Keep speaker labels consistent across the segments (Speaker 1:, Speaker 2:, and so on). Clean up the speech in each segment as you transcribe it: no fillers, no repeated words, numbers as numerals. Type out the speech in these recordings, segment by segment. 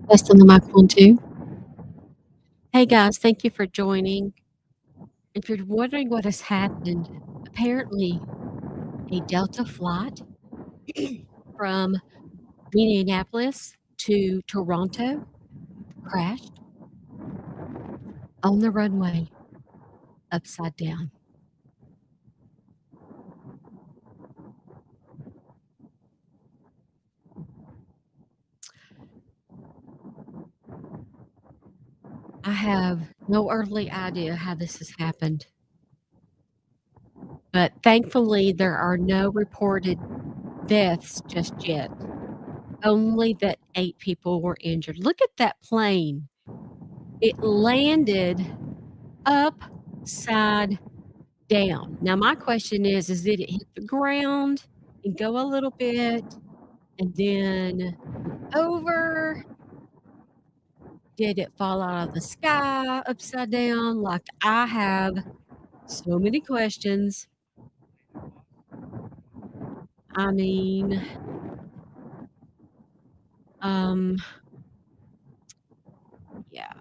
Speaker 1: Test on the microphone too. Hey guys, thank you for joining. If you're wondering what has happened, apparently a Delta flight from Minneapolis to Toronto crashed on the runway upside down. I have no earthly idea how this has happened, but thankfully there are no reported deaths just yet. Only that 8 people were injured. Look at that plane. It landed upside down. Now my question is did it hit the ground and go a little bit and then over? Did it fall out of the sky upside down? Like, I have so many questions. I mean, um, yeah.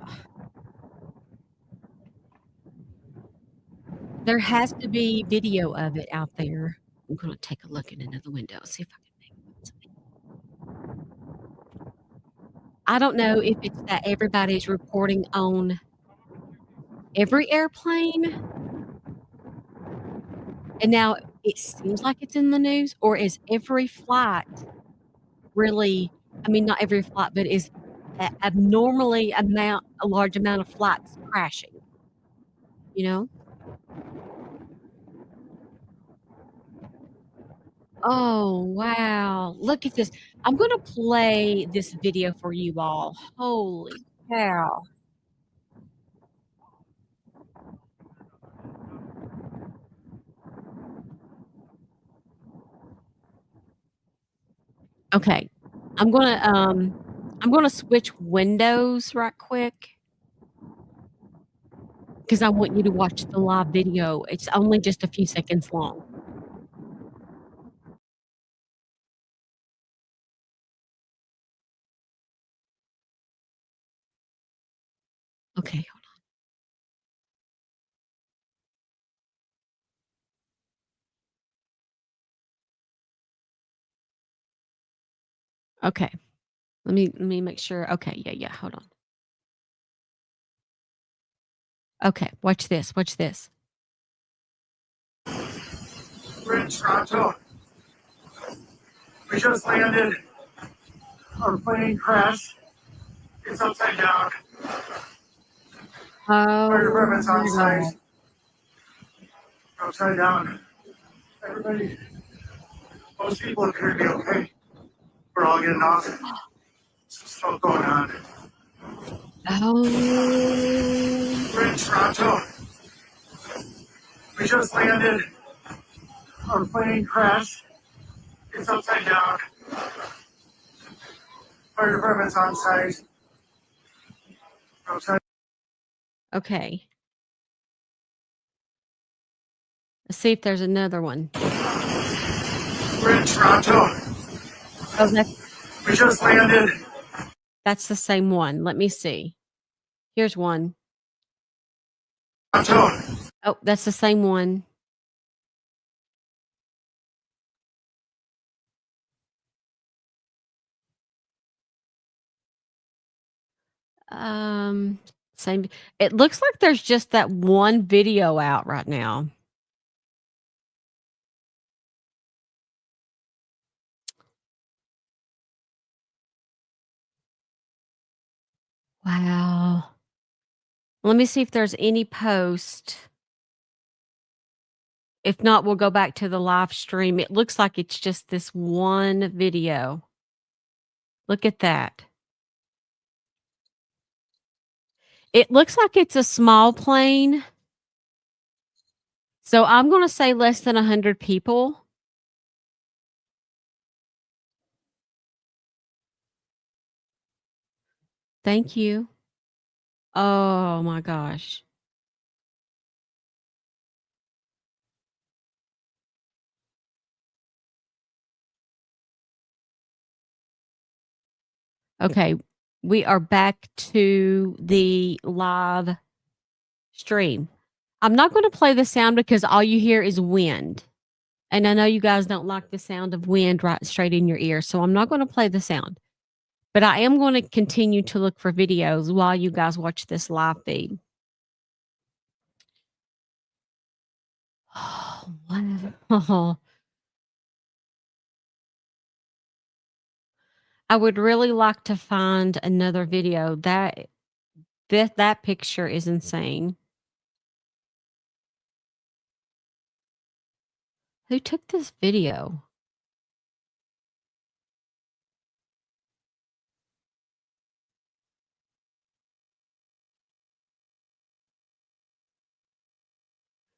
Speaker 1: There has to be video of it out there. I'm gonna take a look in another window, see if I can make it. I don't know if it's that everybody's reporting on every airplane, and now it seems like it's in the news, or is every flight really, I mean, not every flight, but is abnormally a large amount of flights crashing, you know? Oh, wow. Look at this. I'm gonna play this video for you all. Holy cow. Okay. I'm gonna switch windows right quick because I want you to watch the live video. It's only just a few seconds long. Okay. Okay. Let me make sure. Okay, yeah, hold on. Okay, watch this, watch this.
Speaker 2: We're in Toronto. We just landed. Our plane crashed. It's upside down. Fire
Speaker 1: Oh
Speaker 2: department's on
Speaker 1: my god.
Speaker 2: site. Upside down. Everybody, most people appear to be okay. We're all getting off. Some stuff going on.
Speaker 1: Oh.
Speaker 2: We're in Toronto. We just landed. Our plane crashed. It's upside down. Fire department's on site. Outside.
Speaker 1: Okay. Let's see if there's another one.
Speaker 2: We're in Toronto.
Speaker 1: Oh,
Speaker 2: We just landed.
Speaker 1: that's the same one. Let me see. Here's one.
Speaker 2: Toronto.
Speaker 1: Oh, that's the same one. Um, Same. It looks like there's just that one video out right now. Wow. Let me see if there's any post. If not, we'll go back to the live stream. It looks like it's just this one video. Look at that. It looks like it's a small plane. So I'm going to say less than 100 people. Thank you. Oh my gosh. Okay. We are back to the live stream. I'm not going to play the sound because all you hear is wind. And I know you guys don't like the sound of wind right straight in your ear, so I'm not going to play the sound. But I am going to continue to look for videos while you guys watch this live feed. Oh, wow. I would really like to find another video. That picture is insane. Who took this video?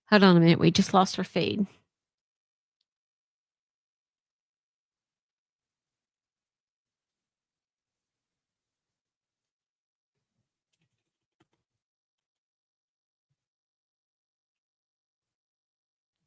Speaker 1: Hold on a minute. We just lost our feed.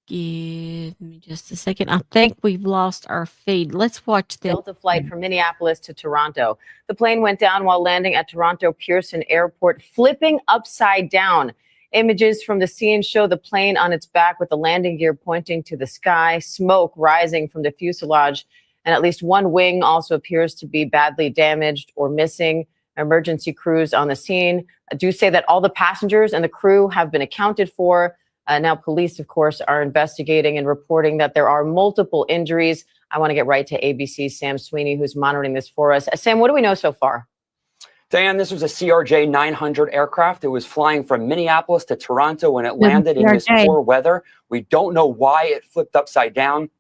Speaker 1: Give me just a second. I think we've lost our feed. Let's watch the
Speaker 3: Delta flight from Minneapolis to Toronto. The plane went down while landing at Toronto Pearson Airport, flipping upside down. Images from the scene show the plane on its back with the landing gear pointing to the sky, smoke rising from the fuselage, and at least one wing also appears to be badly damaged or missing. Emergency crews on the scene do say that all the passengers and the crew have been accounted for. Now, police, of course, are investigating and reporting that there are multiple injuries. I want to get right to ABC's Sam Sweeney, who's monitoring this for us. Sam, what do we know so far?
Speaker 4: Diane, this was a CRJ 900 aircraft. It was flying from Minneapolis to Toronto when it landed in this poor weather. We don't know why it flipped upside down,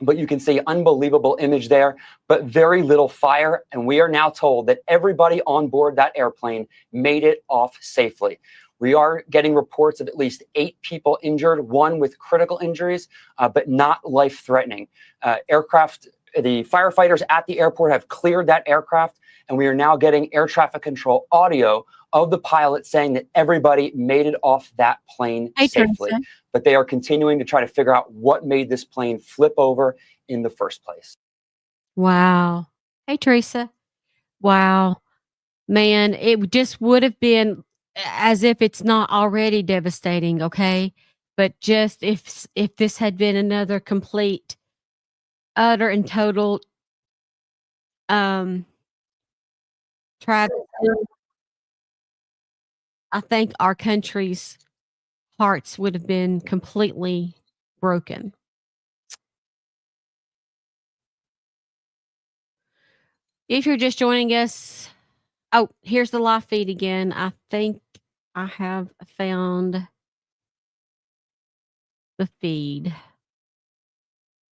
Speaker 4: but you can see unbelievable image there, but very little fire. And we are now told that everybody on board that airplane made it off safely. We are getting reports of at least 8 people injured, 1 with critical injuries, but not life-threatening. The firefighters at the airport have cleared that aircraft, and we are now getting air traffic control audio of the pilot saying that everybody made it off that plane safely. But they are continuing to try to figure out what made this plane flip over in the first place.
Speaker 1: Wow. Hey, Teresa. Wow. Man, it just would have been as if it's not already devastating, okay? But just if this had been another complete, utter and total tragedy, I think our country's hearts would have been completely broken. If you're just joining us, oh, here's the live feed again. I think I have found the feed.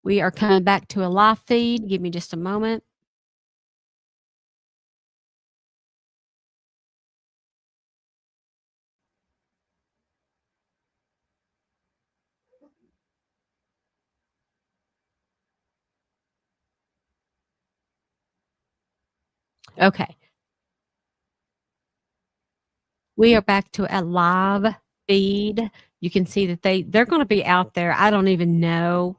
Speaker 1: We are coming back to a live feed. Give me just a moment. Okay. We are back to a live feed. You can see that they're going to be out there. I don't even know.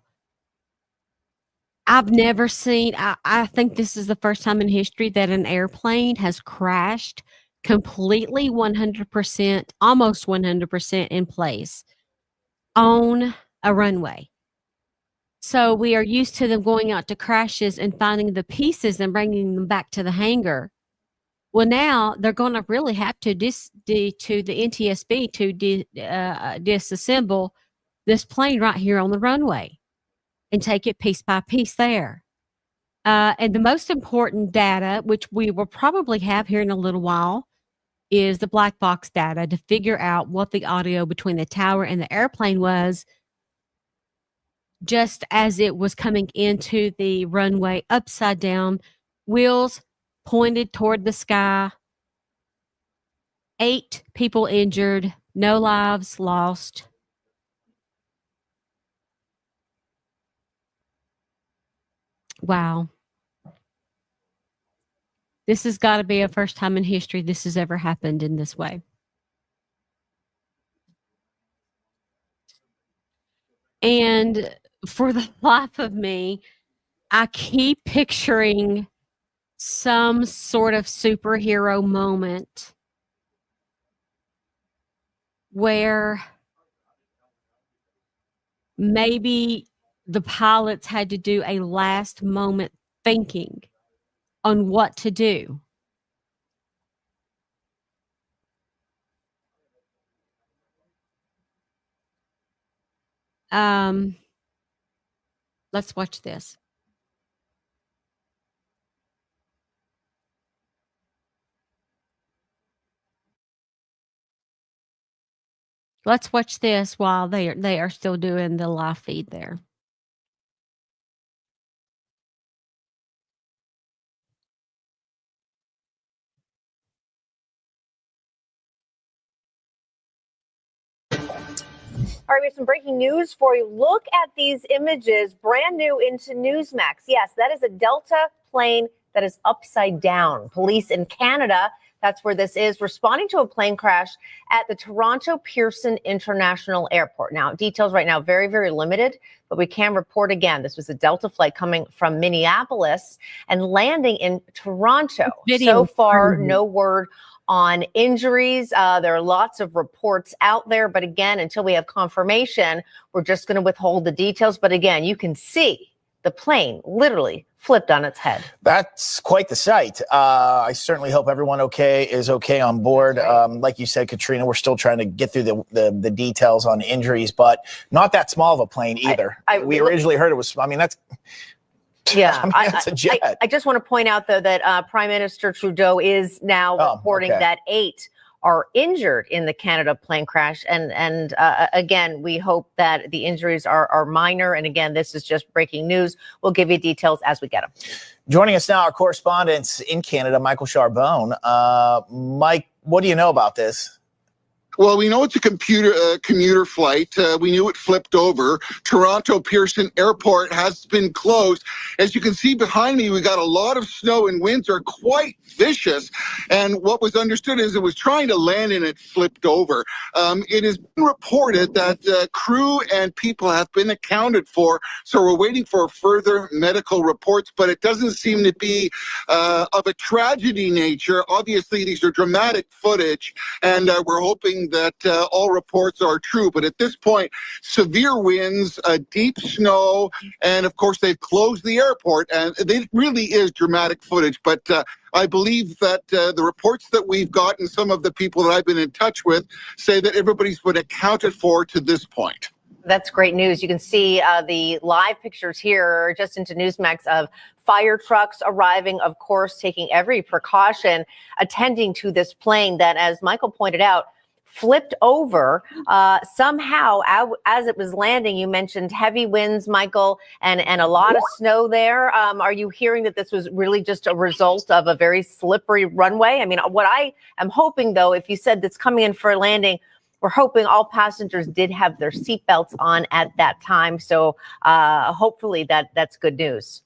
Speaker 1: I've never seen, I think this is the first time in history that an airplane has crashed completely 100%, almost 100% in place on a runway. So we are used to them going out to crashes and finding the pieces and bringing them back to the hangar. Well, now they're going to really have to to the NTSB to disassemble this plane right here on the runway and take it piece by piece there. And the most important data, which we will probably have here in a little while, is the black box data to figure out what the audio between the tower and the airplane was just as it was coming into the runway upside down, wheels pointed toward the sky. 8 people injured, no lives lost. Wow. This has got to be a first time in history this has ever happened in this way. And for the life of me, I keep picturing some sort of superhero moment where maybe the pilots had to do a last moment thinking on what to do. Let's watch this. Let's watch this while they are still doing the live feed there.
Speaker 3: All right, we have some breaking news for you. Look at these images, brand new into Newsmax. Yes, that is a Delta plane that is upside down. Police in Canada, that's where this is, responding to a plane crash at the Toronto Pearson International Airport. Now, details right now very, very limited, but we can report again. This was a Delta flight coming from Minneapolis and landing in Toronto. So far, no word on injuries. There are lots of reports out there, but again, until we have confirmation, we're just going to withhold the details. But again, you can see the plane literally flipped on its head.
Speaker 5: That's quite the sight. I certainly hope everyone is okay on board. Right. Like you said, Katrina, we're still trying to get through the details on injuries, but not that small of a plane either. We originally heard it was, that's...
Speaker 3: Yeah,
Speaker 5: that's a jet.
Speaker 3: I just want to point out, though, that Prime Minister Trudeau is now reporting that 8 are injured in the Canada plane crash. And again, we hope that the injuries are minor. And again, this is just breaking news. We'll give you details as we get them.
Speaker 5: Joining us now, our correspondent in Canada, Michael Charbonne. Mike, what do you know about this?
Speaker 6: Well, we know it's a commuter flight. We knew it flipped over. Toronto Pearson Airport has been closed. As you can see behind me, we got a lot of snow and winds are quite vicious. And what was understood is it was trying to land and it flipped over. It has been reported that crew and people have been accounted for. So we're waiting for further medical reports, but it doesn't seem to be of a tragedy nature. Obviously, these are dramatic footage, and we're hoping that all reports are true. But at this point, severe winds, deep snow, and of course they've closed the airport, and it really is dramatic footage. But I believe that the reports that we've gotten, some of the people that I've been in touch with, say that everybody's been accounted for to this point.
Speaker 3: That's great news. You can see the live pictures here just into Newsmax of fire trucks arriving, of course, taking every precaution, attending to this plane that, as Michael pointed out, flipped over somehow as it was landing. You mentioned heavy winds, Michael, and a lot of snow there. Are you hearing that this was really just a result of a very slippery runway? I mean, what I am hoping, though, if you said that's coming in for a landing, we're hoping all passengers did have their seatbelts on at that time. So hopefully that's good news.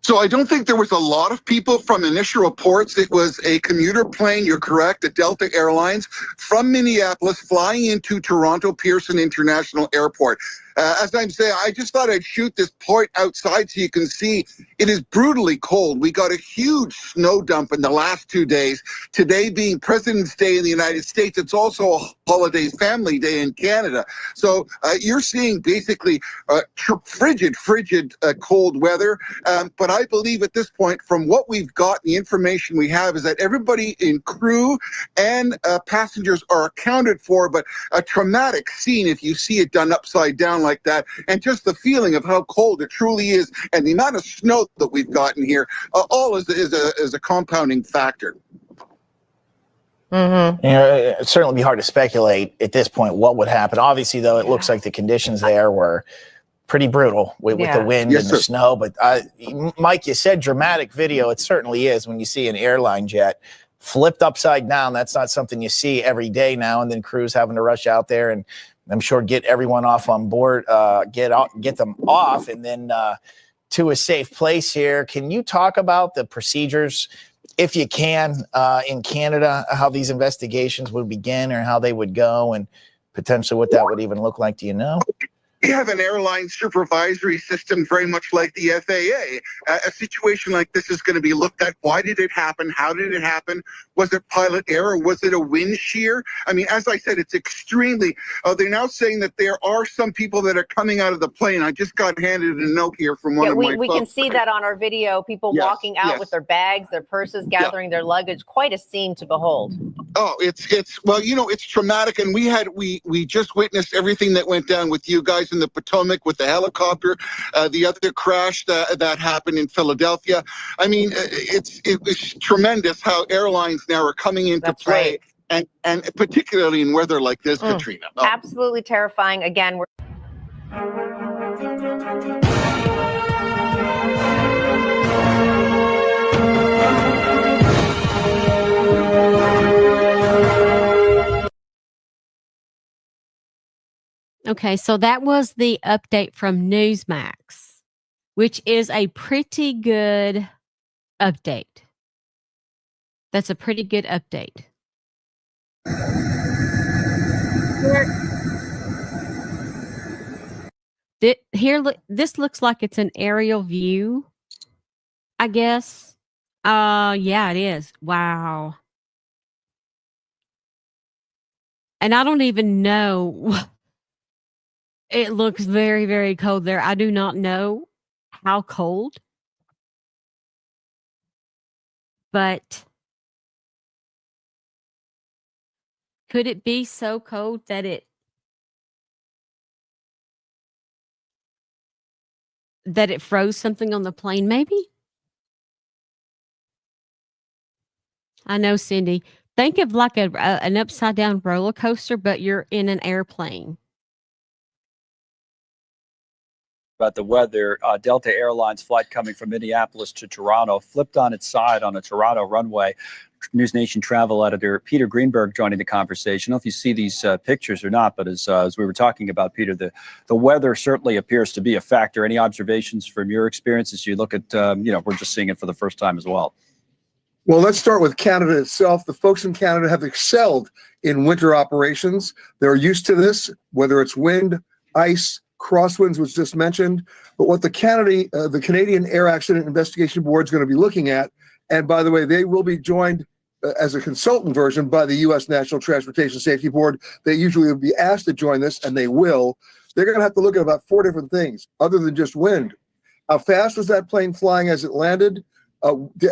Speaker 6: So I don't think there was a lot of people from initial reports. It was a commuter plane, you're correct, at Delta Airlines from Minneapolis flying into Toronto Pearson International Airport. As I'm saying, I just thought I'd shoot this point outside so you can see it is brutally cold. We got a huge snow dump in the last 2 days. Today being President's Day in the United States, it's also a holiday family day in Canada. So you're seeing basically frigid cold weather. But I believe at this point, from what we've got, the information we have is that everybody in crew and passengers are accounted for, but a traumatic scene if you see it done upside down like that, and just the feeling of how cold it truly is, and the amount of snow that we've gotten here, all is a compounding factor.
Speaker 5: Mm-hmm. It'd certainly be hard to speculate at this point what would happen. Obviously, though, it looks like the conditions there were pretty brutal with the wind and the snow. But Mike, you said dramatic video. It certainly is when you see an airline jet flipped upside down. That's not something you see every day now. And then crews having to rush out there and I'm sure get everyone off on board, get them off, and then to a safe place here. Can you talk about the procedures, if you can, in Canada, how these investigations would begin or how they would go and potentially what that would even look like? Do you know?
Speaker 6: We have an airline supervisory system very much like the FAA. A situation like this is going to be looked at. Why did it happen? How did it happen? Was it pilot error? Was it a wind shear? I mean, as I said, it's extremely, they're now saying that there are some people that are coming out of the plane. I just got handed a note here from one of my
Speaker 3: we can see that on our video, people walking out with their bags, their purses, gathering their luggage. Quite a scene to behold.
Speaker 6: Oh, it's well, you know, it's traumatic, and we just witnessed everything that went down with you guys in the Potomac with the helicopter, the other crash that happened in Philadelphia. I mean, it was tremendous how airlines now are coming into play, and particularly in weather like this, Katrina. Oh.
Speaker 3: Absolutely terrifying. Again,
Speaker 1: Okay, so that was the update from Newsmax, which is a pretty good update. That's a pretty good update. This looks like it's an aerial view, I guess. Yeah, it is. Wow. And I don't even know. It looks very, very cold there. I do not know how cold, but could it be so cold that it froze something on the plane, maybe? I know, Cindy. Think of like an upside down roller coaster, but you're in an airplane.
Speaker 7: About the weather, Delta Airlines flight coming from Minneapolis to Toronto flipped on its side on a Toronto runway. News Nation travel editor Peter Greenberg joining the conversation. I don't know if you see these pictures or not, but as we were talking about, Peter, the weather certainly appears to be a factor. Any observations from your experience as you look at, we're just seeing it for the first time as well?
Speaker 8: Well, let's start with Canada itself. The folks in Canada have excelled in winter operations. They're used to this, whether it's wind, ice, crosswinds was just mentioned. But what the Canadian Air Accident Investigation Board is going to be looking at, and by the way, they will be joined as a consultant version by the U.S. National Transportation Safety Board. They usually will be asked to join this, and they will. They're going to have to look at about 4 different things other than just wind. How fast was that plane flying as it landed?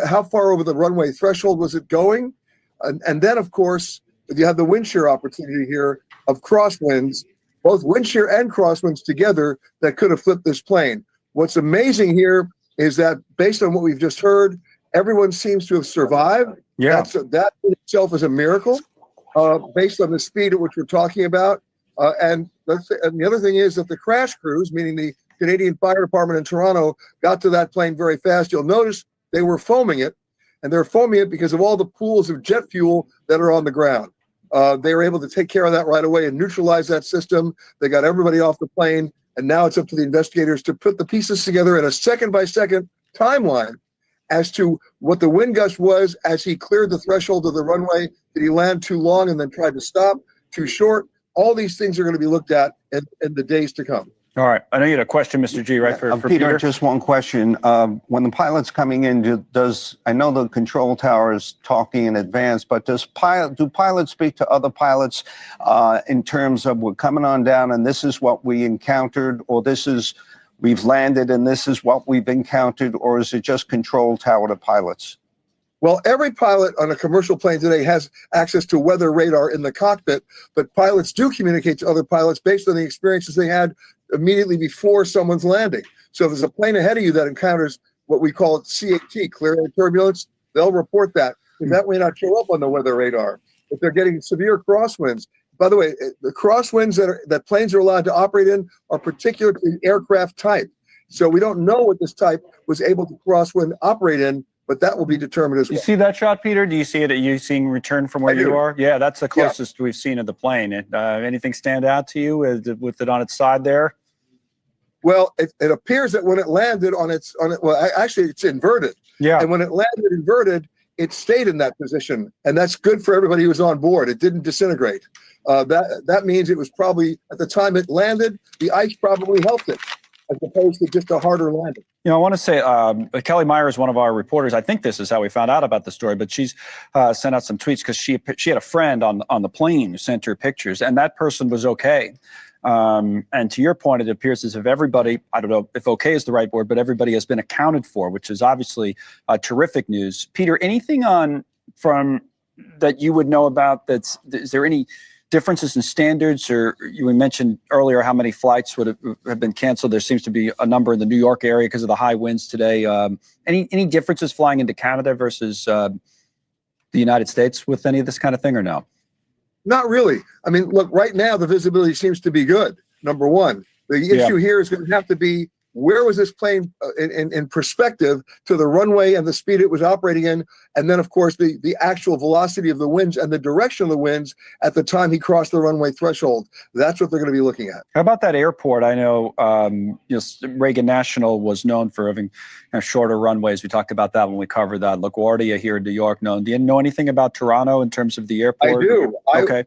Speaker 8: How far over the runway threshold was it going? And then, of course, you have the wind shear opportunity here of crosswinds, both wind shear and crosswinds together that could have flipped this plane. What's amazing here is that based on what we've just heard, everyone seems to have survived.
Speaker 7: Yeah.
Speaker 8: That in itself is a miracle based on the speed at which we're talking about. And the other thing is that the crash crews, meaning the Canadian Fire Department in Toronto, got to that plane very fast. You'll notice they were foaming it, and they're foaming it because of all the pools of jet fuel that are on the ground. They were able to take care of that right away and neutralize that system. They got everybody off the plane, and now it's up to the investigators to put the pieces together in a second-by-second timeline as to what the wind gust was as he cleared the threshold of the runway. Did he land too long and then tried to stop? Too short? All these things are going to be looked at in the days to come.
Speaker 7: All right. I know you had a question, Mr. G, right? For
Speaker 9: Peter, just one question. When the pilot's coming in, I know the control tower is talking in advance, but do pilots speak to other pilots in terms of we're coming on down and this is what we encountered, or we've landed and this is what we've encountered, or is it just control tower to pilots?
Speaker 8: Well, every pilot on a commercial plane today has access to weather radar in the cockpit, but pilots do communicate to other pilots based on the experiences they had immediately before someone's landing. So if there's a plane ahead of you that encounters what we call CAT, clear air turbulence, they'll report that. And that may not show up on the weather radar. If they're getting severe crosswinds, by the way, the crosswinds that planes are allowed to operate in are particular to the aircraft type. So we don't know what this type was able to crosswind operate in, but that will be determined as well.
Speaker 7: You see that shot, Peter? Do you see it? Are you seeing return from where you are? Yeah, that's the closest we've seen of the plane. Anything stand out to you with it on its side there?
Speaker 8: Well, it appears that when it landed actually it's inverted.
Speaker 7: Yeah.
Speaker 8: And when it landed inverted, it stayed in that position, and that's good for everybody who was on board. It didn't disintegrate. That means it was probably, at the time it landed, the ice probably helped it, as opposed to just a harder landing.
Speaker 7: You know, I want to say Kelly Meyer is one of our reporters. I think this is how we found out about the story, but she's sent out some tweets because she had a friend on the plane who sent her pictures, and that person was okay. And to your point, it appears as if everybody, I don't know if okay is the right word, but everybody has been accounted for, which is obviously terrific news. Peter, anything from that you would know about is there any differences in standards, or you mentioned earlier how many flights would have been canceled? There seems to be a number in the New York area because of the high winds today. Any differences flying into Canada versus the United States with any of this kind of thing, or no?
Speaker 8: Not really. I mean, look, right now the visibility seems to be good. Number one, the issue here is going to have to be, where was this plane in perspective to the runway and the speed it was operating in? And then, of course, the actual velocity of the winds and the direction of the winds at the time he crossed the runway threshold. That's what they're going to be looking at.
Speaker 7: How about that airport? I know, Reagan National was known for having shorter runways. We talked about that when we covered that. LaGuardia here in New York. Do you know anything about Toronto in terms of the airport?
Speaker 8: I do.
Speaker 7: Okay.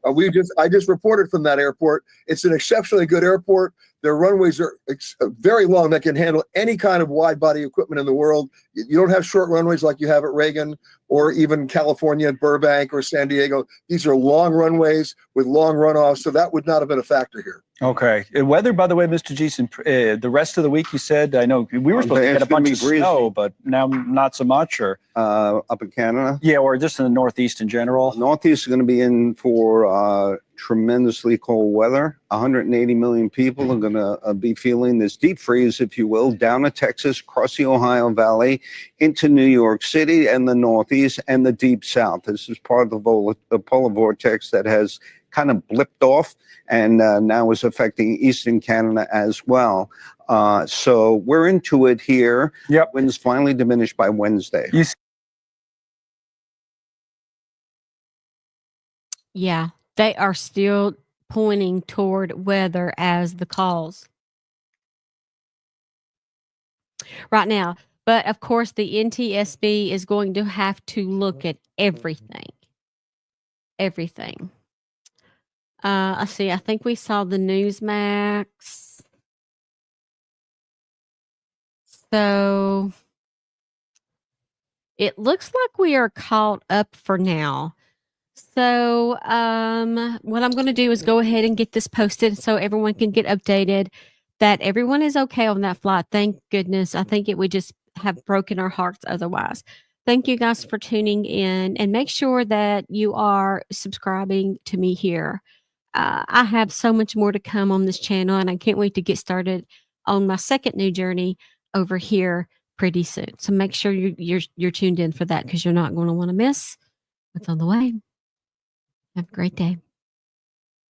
Speaker 8: I just reported from that airport. It's an exceptionally good airport. Their runways are very long that can handle any kind of wide body equipment in the world. You don't have short runways like you have at Reagan or even California at Burbank or San Diego. These are long runways with long runoffs, so that would not have been a factor here.
Speaker 7: Okay. Weather, by the way, Mr. Jason, the rest of the week, you said, I know we were supposed to get a bunch of snow, but now not so much, or?
Speaker 9: Up in Canada?
Speaker 7: Yeah, or just in the Northeast in general?
Speaker 9: Northeast is going to be in for tremendously cold weather. 180 million people are going to be feeling this deep freeze, if you will, down to Texas, across the Ohio Valley, into New York City and the Northeast and the Deep South. This is part of the polar vortex that has kind of blipped off and now is affecting Eastern Canada as well. So we're into it here.
Speaker 7: Yep.
Speaker 9: Winds finally diminished by Wednesday.
Speaker 1: Yeah, they are still pointing toward weather as the cause right now. But of course, the NTSB is going to have to look at everything. Everything. Let's see. I think we saw the Newsmax. So it looks like we are caught up for now. So what I'm going to do is go ahead and get this posted so everyone can get updated that everyone is okay on that flight. Thank goodness. I think it would just have broken our hearts otherwise. Thank you guys for tuning in, and make sure that you are subscribing to me here. I have so much more to come on this channel, and I can't wait to get started on my second new journey over here pretty soon. So make sure you're tuned in for that, because you're not going to want to miss what's on the way. Have a great day.